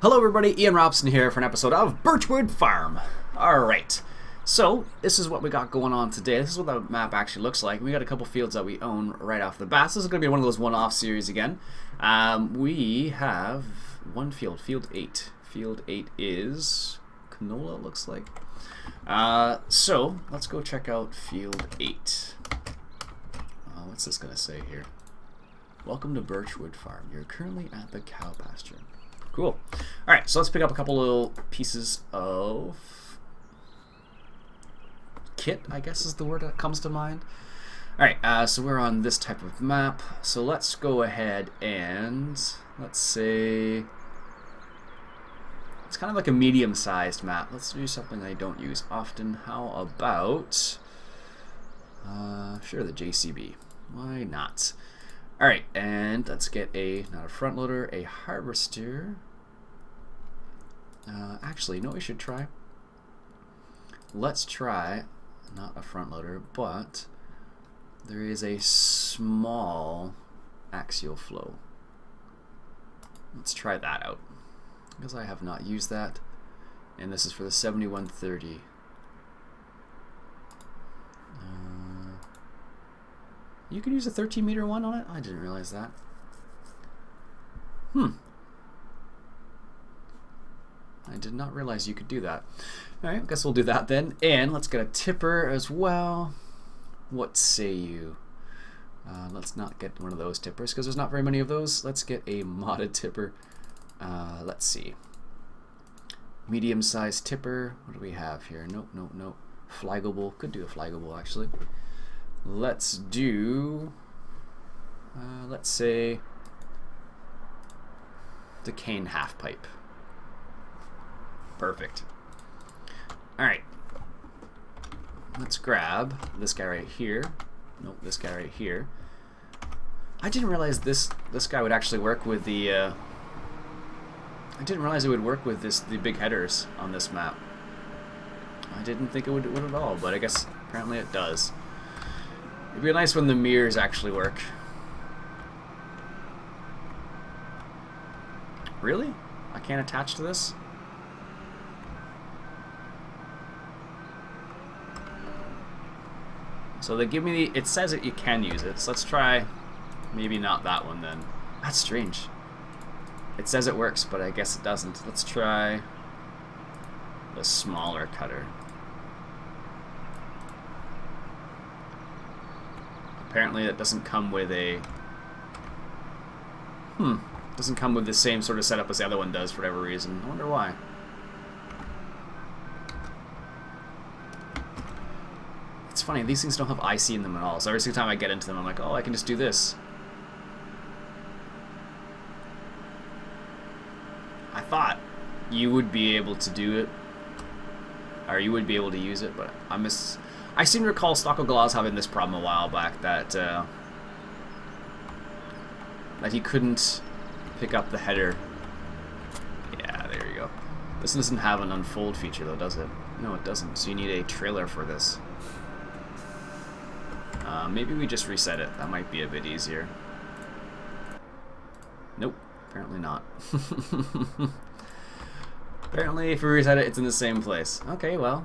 Hello everybody, Iain Robson here for an episode of Birchwood Farm. Alright, so this is what we got going on today. This is what the map actually looks like. We got a couple fields that we own right off the bat. So this is going to be one of those one-off series again. We have one field, Field 8. Field 8 is canola, it looks like. So let's go check out Field 8. What's this going to say here? Welcome to Birchwood Farm. You're currently at the cow pasture. Cool. Alright, so let's pick up a couple little pieces of kit, I guess is the word that comes to mind. Alright, so we're on this type of map. So let's go ahead and, let's say, it's kind of like a medium-sized map. Let's do something I don't use often. How about, sure, the JCB. Why not? Alright, and let's get a, not a front loader, a harvester. Actually, you know what we should try? Let's try, not a front loader, but there is a small axial flow. Let's try that out, because I have not used that. And this is for the 7130. You can use a 13-meter one on it? I didn't realize that. I did not realize you could do that. Alright, I guess we'll do that then. And let's get a tipper as well. What say you? Let's not get one of those tippers because there's not very many of those. Let's get a modded tipper. Let's see. Medium-sized tipper. What do we have here? Nope, nope, nope. Flaggable. Could do a flaggable actually. Let's do, let's say, the cane half pipe. Perfect. Alright. Let's grab this guy right here. Nope, this guy right here. I didn't realize this guy would actually work with the, I didn't realize it would work with the big headers on this map. I didn't think it would at all, but I guess apparently it does. It'd be nice when the mirrors actually work. Really? I can't attach to this? So they give me the, it says that you can use it, so let's try maybe not that one then. That's strange. It says it works, but I guess it doesn't. Let's try the smaller cutter. Apparently it doesn't come with a... doesn't come with the same sort of setup as the other one does for whatever reason. I wonder why. It's funny, these things don't have IC in them at all. So every single time I get into them, I'm like, oh, I can just do this. I thought you would be able to do it. Or you would be able to use it, but I seem to recall Stocko Glass having this problem a while back, that that he couldn't pick up the header. Yeah, there you go. This doesn't have an unfold feature though, does it? No, it doesn't. So you need a trailer for this. Maybe we just reset it. That might be a bit easier. Nope, apparently not. Apparently if we reset it, it's in the same place. Okay, well.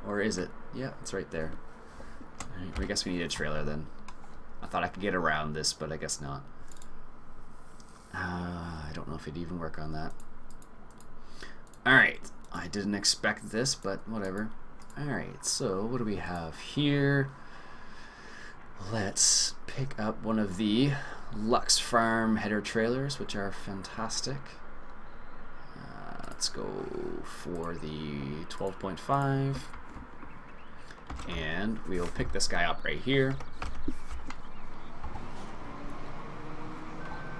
Or is it? Yeah, it's right there. Right, I guess we need a trailer then. I thought I could get around this, but I guess not. I don't know if it'd even work on that. Alright, I didn't expect this, but whatever. Alright, so what do we have here? Let's pick up one of the Lux Farm header trailers, which are fantastic. Let's go for the 12.5. And we'll pick this guy up right here.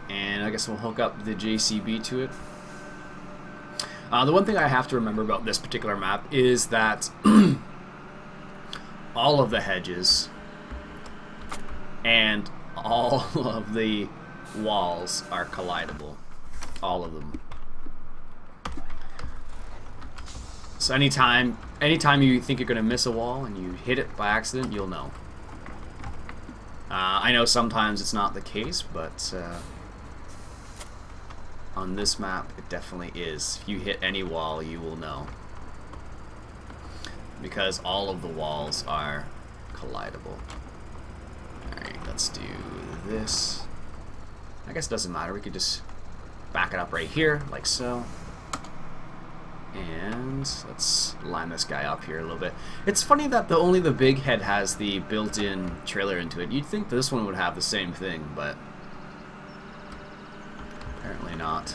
And I guess we'll hook up the JCB to it. The one thing I have to remember about this particular map is that all of the hedges and all of the walls are collidable. All of them. So anytime you think you're going to miss a wall and you hit it by accident, you'll know. I know sometimes it's not the case, but on this map, it definitely is. If you hit any wall, you will know. Because all of the walls are collidable. Alright, let's do this. I guess it doesn't matter. We could just back it up right here, like so. And let's line this guy up here a little bit. It's funny that only the big head has the built-in trailer into it. You'd think this one would have the same thing, but apparently not.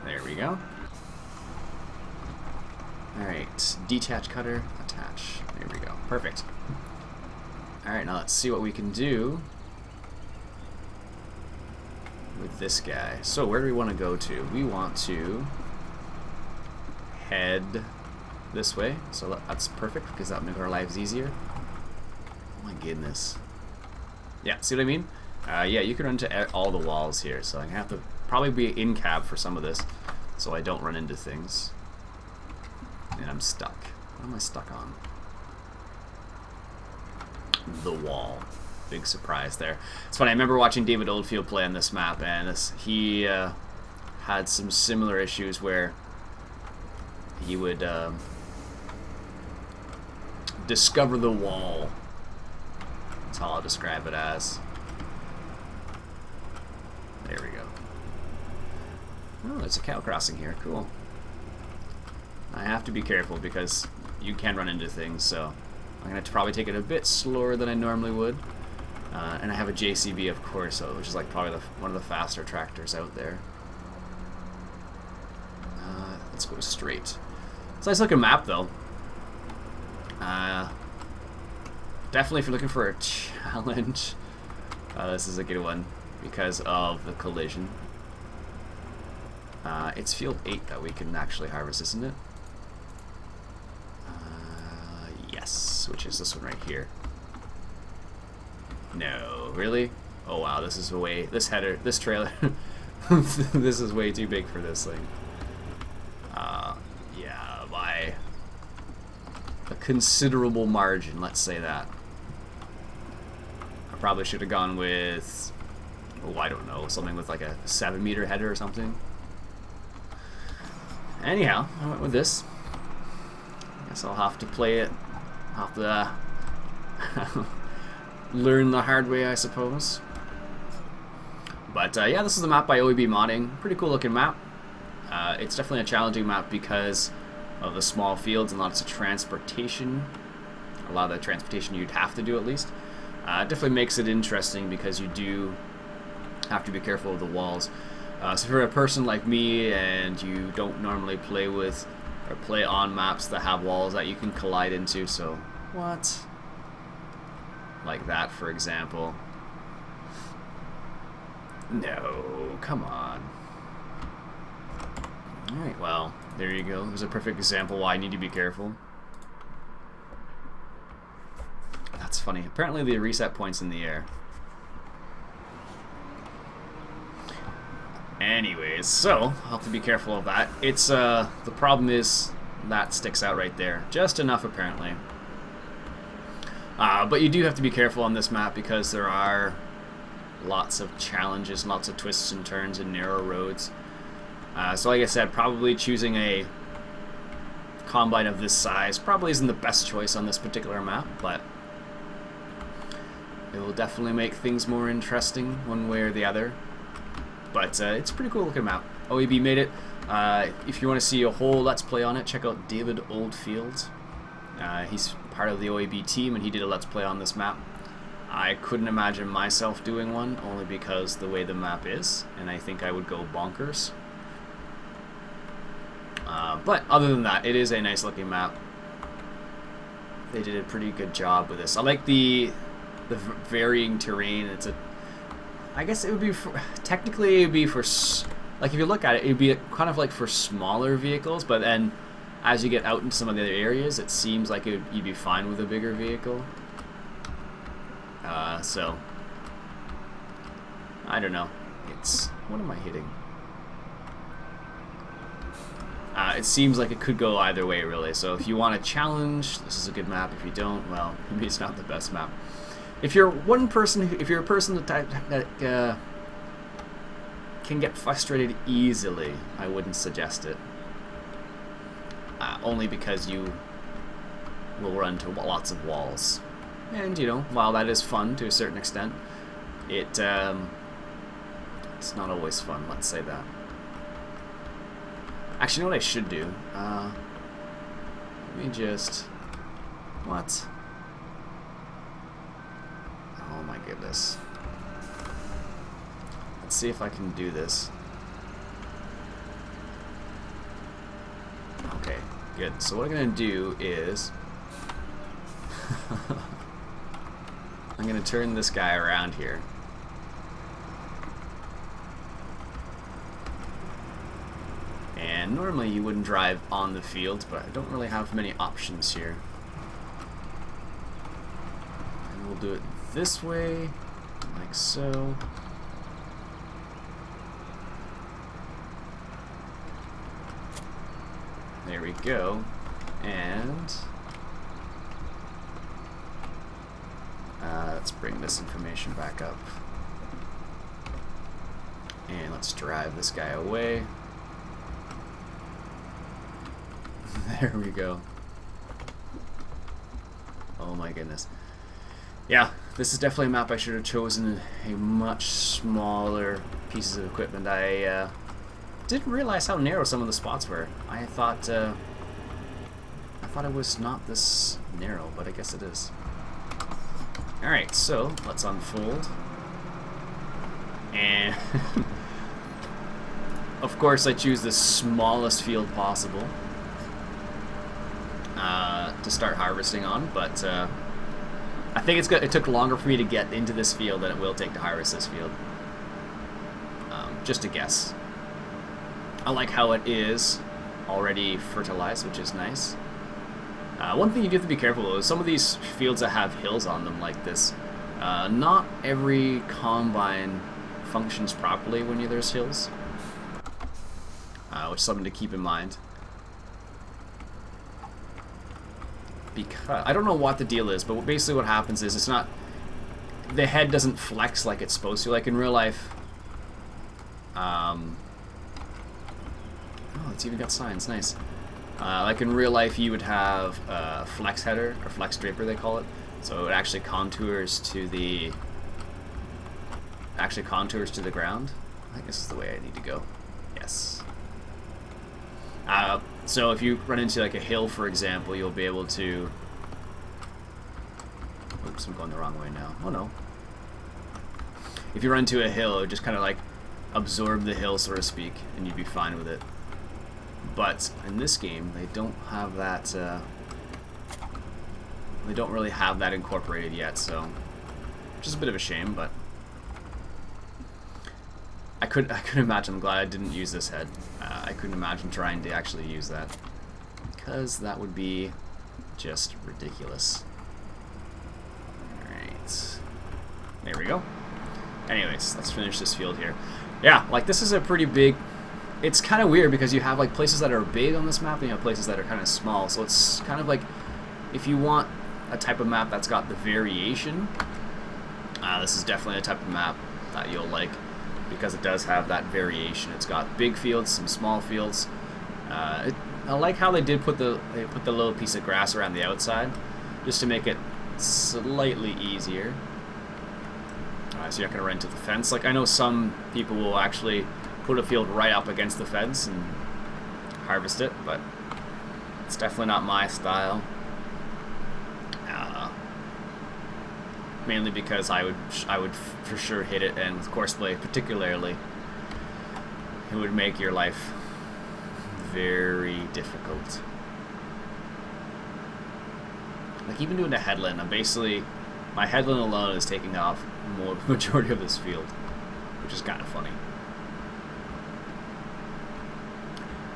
There we go. Alright, detach cutter, attach. There we go. Perfect. Alright, now let's see what we can do with this guy. So where do we want to go to? We want to head this way. So that's perfect because that'll make our lives easier. Oh my goodness. Yeah, see what I mean? Yeah, you can run into all the walls here. So I'm going to have to probably be in cab for some of this so I don't run into things. And I'm stuck. What am I stuck on? The wall. Big surprise there. It's funny, I remember watching David Oldfield play on this map, and he had some similar issues where he would discover the wall. That's how I'll describe it as. There we go. Oh, there's a cow crossing here. Cool. I have to be careful because you can run into things, so I'm going to probably take it a bit slower than I normally would. And I have a JCB, of course, which is like probably one of the faster tractors out there. Let's go straight. It's a nice looking map, though. Definitely if you're looking for a challenge, this is a good one because of the collision. It's field 8 that we can actually harvest, isn't it? Yes, which is this one right here. No, really? Oh wow, this is this trailer, this is way too big for this thing. Yeah, by a considerable margin, let's say that. I probably should have gone with, oh, I don't know, something with like a 7-meter header or something. Anyhow, I went with this. Guess I'll have to play it. I'll have to learn the hard way, I suppose. But yeah, this is a map by OEB Modding. Pretty cool looking map. It's definitely a challenging map because of the small fields and lots of transportation. A lot of the transportation you'd have to do at least. It definitely makes it interesting because you do have to be careful of the walls. So if you're a person like me and you don't normally play with or play on maps that have walls that you can collide into, so what? Like that, for example. No, come on. Alright, well, there you go. There's a perfect example why I need to be careful. That's funny. Apparently the reset point's in the air. Anyways, so I'll have to be careful of that. It's the problem is that sticks out right there. Just enough, apparently. But you do have to be careful on this map because there are lots of challenges, lots of twists and turns and narrow roads. So like I said, probably choosing a combine of this size probably isn't the best choice on this particular map, but it will definitely make things more interesting one way or the other. But it's a pretty cool looking map. OEB made it. If you want to see a whole Let's Play on it, check out David Oldfield. He's part of the OEB team and he did a Let's Play on this map. I couldn't imagine myself doing one only because the way the map is, and I think I would go bonkers. But other than that, it is a nice looking map. They did a pretty good job with this. I like the varying terrain. I guess it would be technically it would be for, like, if you look at it, it would be kind of like for smaller vehicles, but then as you get out into some of the other areas, it seems like you'd be fine with a bigger vehicle. So I don't know. What am I hitting? It seems like it could go either way, really. So if you want a challenge, this is a good map. If you don't, well, maybe it's not the best map. If you're one person, if you're a person that can get frustrated easily, I wouldn't suggest it. Only because you will run to lots of walls. And, you know, while that is fun to a certain extent, it's not always fun, let's say that. Actually, you know what I should do? Let me just... What? Oh my goodness. Let's see if I can do this. Okay, good. So what I'm going to do is... I'm going to turn this guy around here. And normally you wouldn't drive on the field, but I don't really have many options here. And we'll do it this way, like so. There we go. And let's bring this information back up. And let's drive this guy away. There we go. Oh my goodness. Yeah, this is definitely a map I should have chosen a much smaller pieces of equipment. I didn't realize how narrow some of the spots were. I thought it was not this narrow, but I guess it is. Alright, so let's unfold. And of course I choose the smallest field possible to start harvesting on, but I think it took longer for me to get into this field than it will take to harvest this field. Just a guess. I like how it is already fertilized, which is nice. One thing you do have to be careful of is some of these fields that have hills on them like this. Not every combine functions properly when there's hills, which is something to keep in mind. Because I don't know what the deal is, but basically what happens is the head doesn't flex like it's supposed to. Like in real life, oh, it's even got signs, nice. Like in real life, you would have a flex header, or flex draper they call it. So it actually contours to the ground. I think this is the way I need to go. Yes. So if you run into like a hill, for example, you'll be able to... Oops, I'm going the wrong way now. Oh no. If you run into a hill, it would just kind of like absorb the hill, so to speak, and you'd be fine with it. But in this game, they don't have that. They don't really have that incorporated yet, so which is a bit of a shame. But I couldn't imagine. I'm glad I didn't use this head. I couldn't imagine trying to actually use that, because that would be just ridiculous. Alright. There we go. Anyways, let's finish this field here. Yeah, like this is a pretty big... It's kind of weird because you have like places that are big on this map and you have places that are kind of small. So it's kind of like if you want a type of map that's got the variation, this is definitely a type of map that you'll like, because it does have that variation. It's got big fields, some small fields. I like how they put the little piece of grass around the outside, just to make it slightly easier. So you're not gonna run into the fence. Like I know some people will actually put a field right up against the fence and harvest it, but it's definitely not my style. Mainly because I would for sure hit it, and with Courseplay particularly, it would make your life very difficult. Like even doing a headland, my headland alone is taking off more majority of this field, which is kind of funny.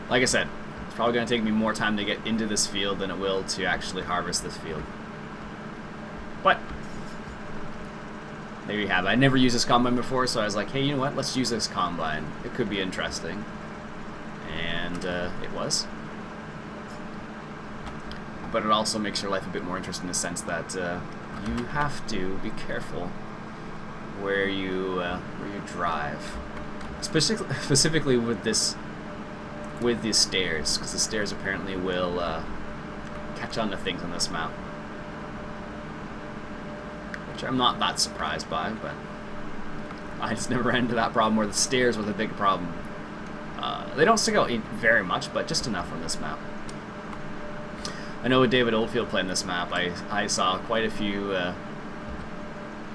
Like I said, it's probably going to take me more time to get into this field than it will to actually harvest this field. But there you have it. I never used this combine before, so I was like, hey, you know what? Let's use this combine. It could be interesting. And and it was. But it also makes your life a bit more interesting in the sense that you have to be careful where you drive, specifically with these stairs, because the stairs apparently will catch on to things on this map, which I'm not that surprised by, but I just never ran into that problem where the stairs were the big problem. They don't stick out very much, but just enough on this map. I know with David Oldfield playing this map, I saw quite a few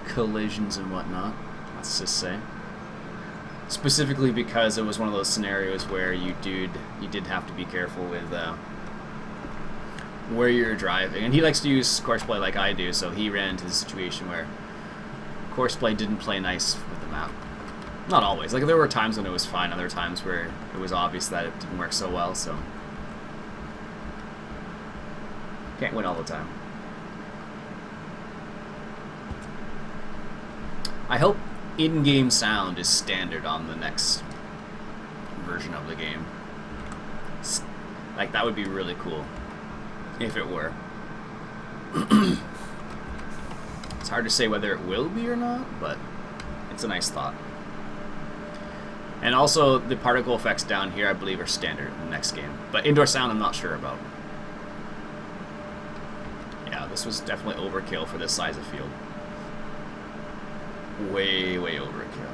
collisions and whatnot, let's just say. Specifically because it was one of those scenarios where you did have to be careful with where you're driving. And he likes to use courseplay like I do, so he ran into the situation where courseplay didn't play nice with the map. Not always. Like, there were times when it was fine, other times where it was obvious that it didn't work so well, so can't win all the time. I hope in-game sound is standard on the next version of the game. Like, that would be really cool if it were. It's hard to say whether it will be or not, but it's a nice thought. And also, the particle effects down here, I believe, are standard in the next game. But indoor sound, I'm not sure about. Yeah, this was definitely overkill for this size of field. Way, way overkill.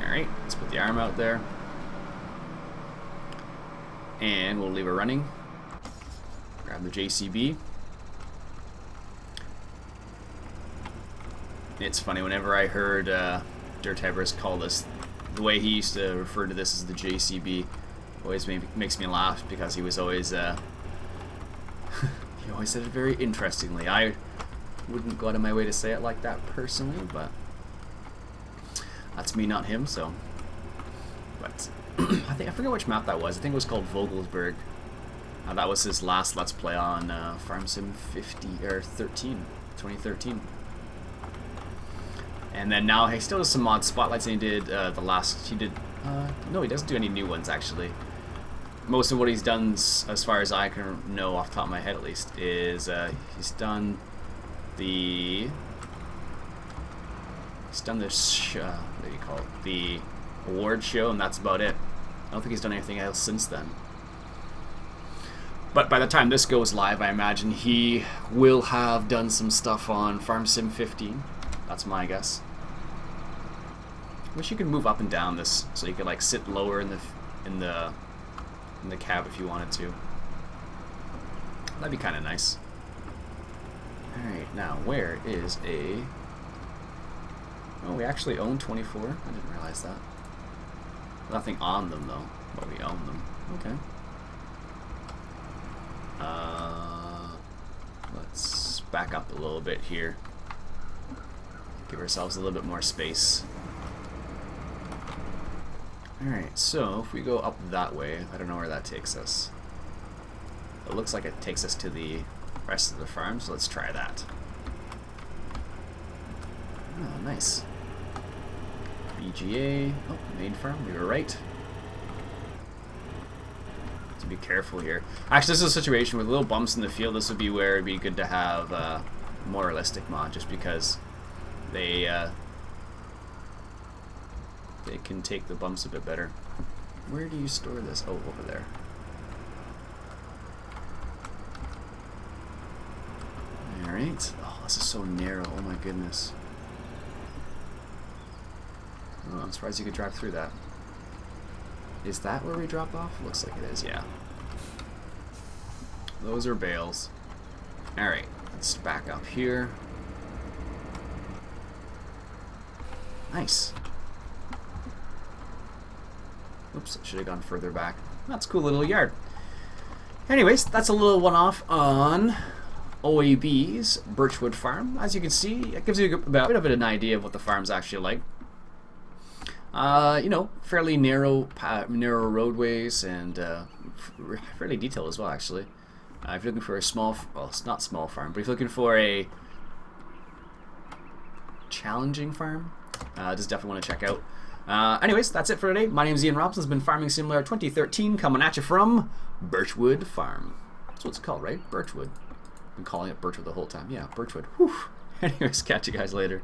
Alright, let's put the arm out there. And we'll leave her running. Grab the JCB. It's funny, whenever I heard Dirt Everest call this, the way he used to refer to this as the JCB, always makes me laugh, because he was always, he always said it very interestingly. I wouldn't go out of my way to say it like that personally, but that's me, not him, so. But I forget which map that was. I think it was called Vogelsberg. That was his last Let's Play on Farm Sim 2013. And then now he still does some mod spotlights, and he did no, he doesn't do any new ones actually. Most of what he's done, as far as I can know off the top of my head at least, is he's done this what do you call it, the award show, and that's about it. I don't think he's done anything else since then. But by the time this goes live, I imagine he will have done some stuff on Farm Sim 15. That's my guess. Wish you could move up and down this, so you could like sit lower in the cab if you wanted to. That'd be kind of nice. All right, now where is a? Oh, we actually own 24. I didn't realize that. Nothing on them though, but we own them. Okay. Let's back up a little bit here. Give ourselves a little bit more space. Alright, so if we go up that way, I don't know where that takes us. It looks like it takes us to the rest of the farm, so let's try that. Oh, nice. BGA. Oh, main farm, we were right. To be careful here. Actually, this is a situation with little bumps in the field. This would be where it'd be good to have more realistic mod, just because they can take the bumps a bit better. Where do you store this? Oh, over there. Alright. Oh, this is so narrow. Oh my goodness. Oh, I'm surprised you could drive through that. Is that where we drop off? Looks like it is, yeah. Those are bales. Alright, let's back up here. Nice. Oops, should have gone further back. That's a cool little yard. Anyways, that's a little one-off on OAB's Birchwood Farm. As you can see, it gives you a bit of an idea of what the farm's actually like. You know, fairly narrow roadways, and fairly detailed as well, actually. If you're looking for a small, well, it's not small farm, but if you're looking for a challenging farm, just definitely want to check out. Anyways, that's it for today. My name's Iain Robson. It's been Farming Simulator 2013, coming at you from Birchwood Farm. That's what it's called, right? Birchwood. Been calling it Birchwood the whole time. Yeah, Birchwood. Whew. Anyways, catch you guys later.